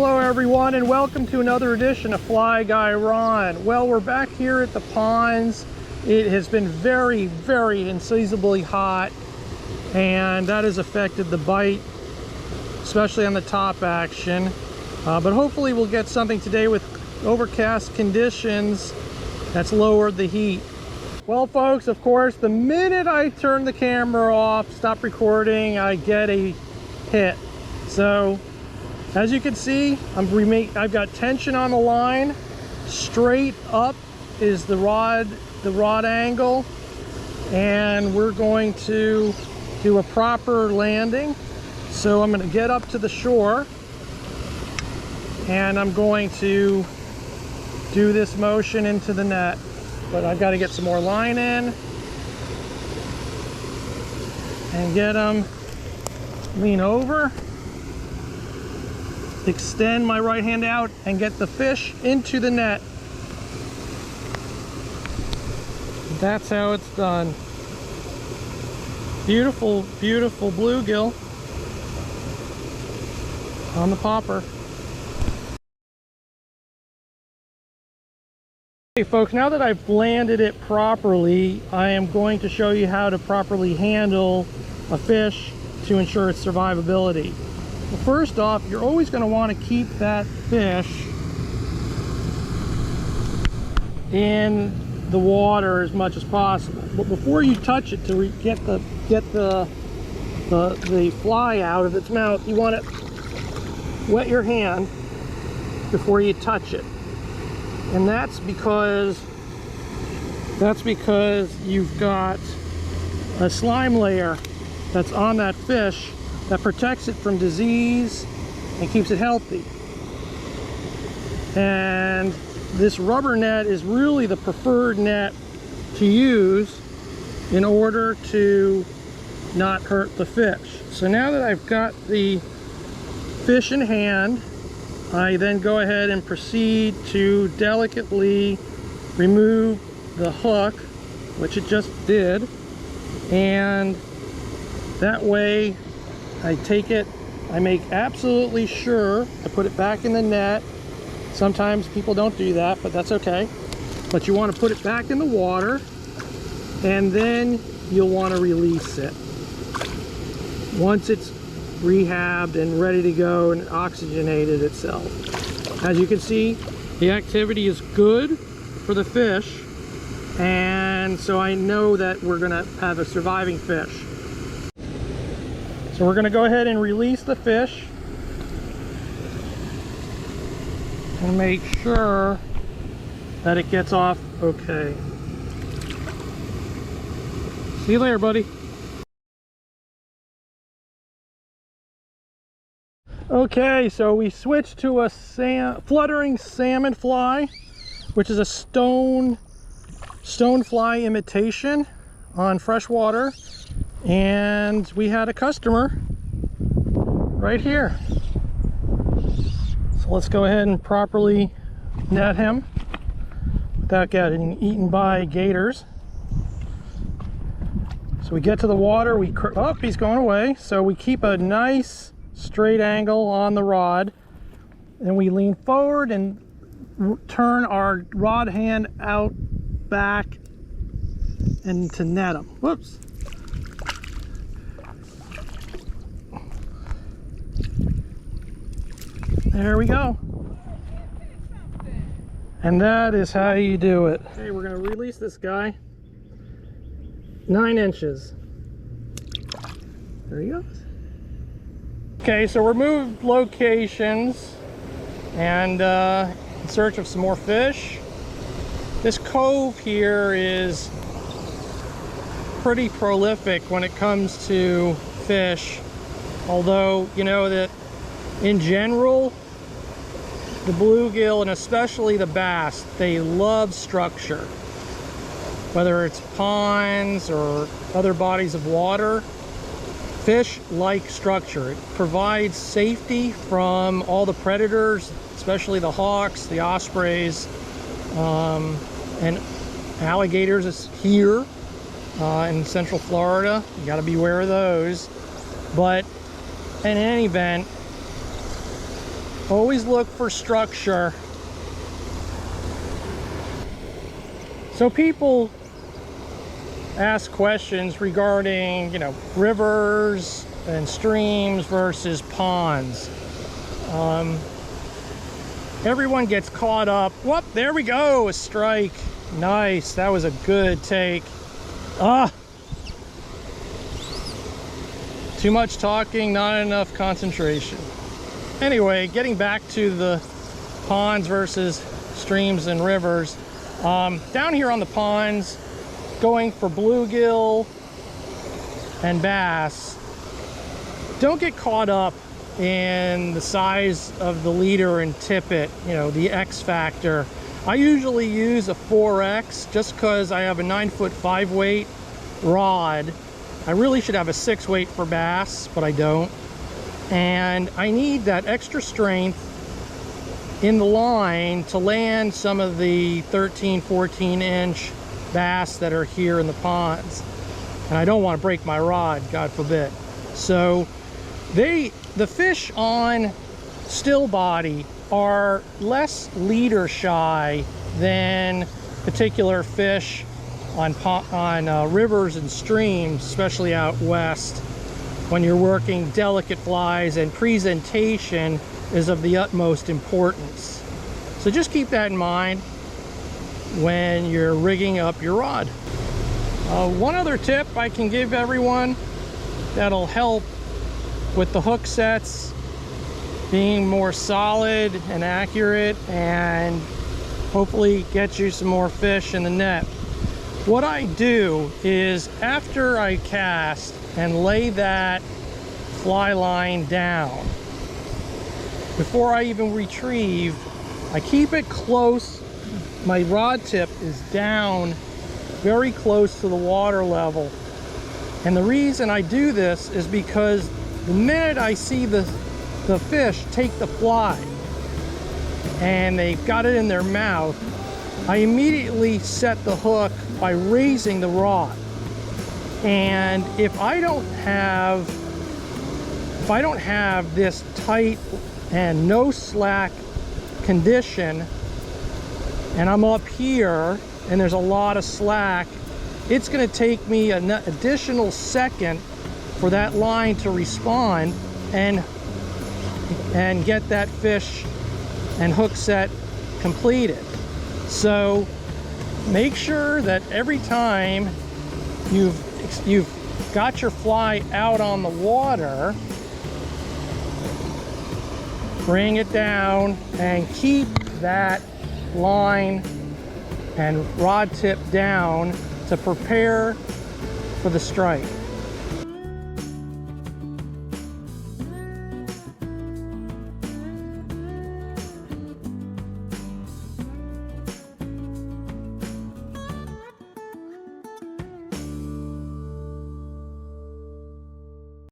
Hello everyone, and welcome to another edition of Fly Guy Ron. Well, we're back here at the ponds. It has been very, very unseasonably hot, and that has affected the bite, especially on the top action. But hopefully we'll get something today with overcast conditions that's lowered the heat. Well folks, of course, the minute I turn the camera off, stop recording, I get a hit. So as you can see, I've got tension on the line. Straight up is the rod angle, and we're going to do a proper landing. So I'm going to get up to the shore, and I'm going to do this motion into the net. But I've got to get some more line in and get them, lean over, extend my right hand out and get the fish into the net. That's how it's done. Beautiful, beautiful bluegill on the popper. Hey folks, now that I've landed it properly, I am going to show you how to properly handle a fish to ensure its survivability. Well, first off, you're always going to want to keep that fish in the water as much as possible. But before you touch it, to get the fly out of its mouth, you want to wet your hand before you touch it. And that's because you've got a slime layer that's on that fish that protects it from disease and keeps it healthy. And this rubber net is really the preferred net to use in order to not hurt the fish. So now that I've got the fish in hand, I then go ahead and proceed to delicately remove the hook, which it just did, and that way I take it, I make absolutely sure to put it back in the net. Sometimes people don't do that, but that's okay. But you want to put it back in the water, and then you'll want to release it. Once it's rehabbed and ready to go and oxygenated itself. As you can see, the activity is good for the fish, and so I know that we're going to have a surviving fish. So we're going to go ahead and release the fish and make sure that it gets off okay. See you later, buddy. Okay, so we switched to a fluttering salmon fly, which is a stone fly imitation on freshwater. And we had a customer right here. So let's go ahead and properly net him without getting eaten by gators. So we get to the water, oh, he's going away. So we keep a nice straight angle on the rod, and we lean forward and turn our rod hand out back and to net him. Whoops. There we go. And that is how you do it. Okay, we're going to release this guy. 9 inches. There he goes. Okay, so we're moved locations and in search of some more fish. This cove here is pretty prolific when it comes to fish, although you know that in general the bluegill, and especially the bass, they love structure. Whether it's ponds or other bodies of water, fish like structure. It provides safety from all the predators, especially the hawks, the ospreys, and alligators is here in Central Florida. You got to beware of those. But in any event, Always look for structure. So people ask questions regarding, rivers and streams versus ponds. Everyone gets caught up. Whoop, there we go, a strike. Nice, that was a good take. Too much talking, not enough concentration. Anyway, getting back to the ponds versus streams and rivers. Down here on the ponds, going for bluegill and bass, don't get caught up in the size of the leader and tippet, the X factor. I usually use a 4X just because I have a 9-foot 5-weight rod. I really should have a 6-weight for bass, but I don't. And I need that extra strength in the line to land some of the 13, 14-inch bass that are here in the ponds. And I don't want to break my rod, God forbid. So the fish on still body are less leader shy than particular fish on rivers and streams, especially out west, when you're working delicate flies, and presentation is of the utmost importance. So just keep that in mind when you're rigging up your rod. One other tip I can give everyone that'll help with the hook sets being more solid and accurate, and hopefully get you some more fish in the net. What I do is, after I cast and lay that fly line down, before I even retrieve, I keep it close. My rod tip is down very close to the water level. And the reason I do this is because the minute I see the fish take the fly and they've got it in their mouth, I immediately set the hook by raising the rod. And if I don't have this tight and no slack condition, and I'm up here and there's a lot of slack, it's going to take me an additional second for that line to respond and get that fish and hook set completed. So make sure that every time you've got your fly out on the water, bring it down and keep that line and rod tip down to prepare for the strike.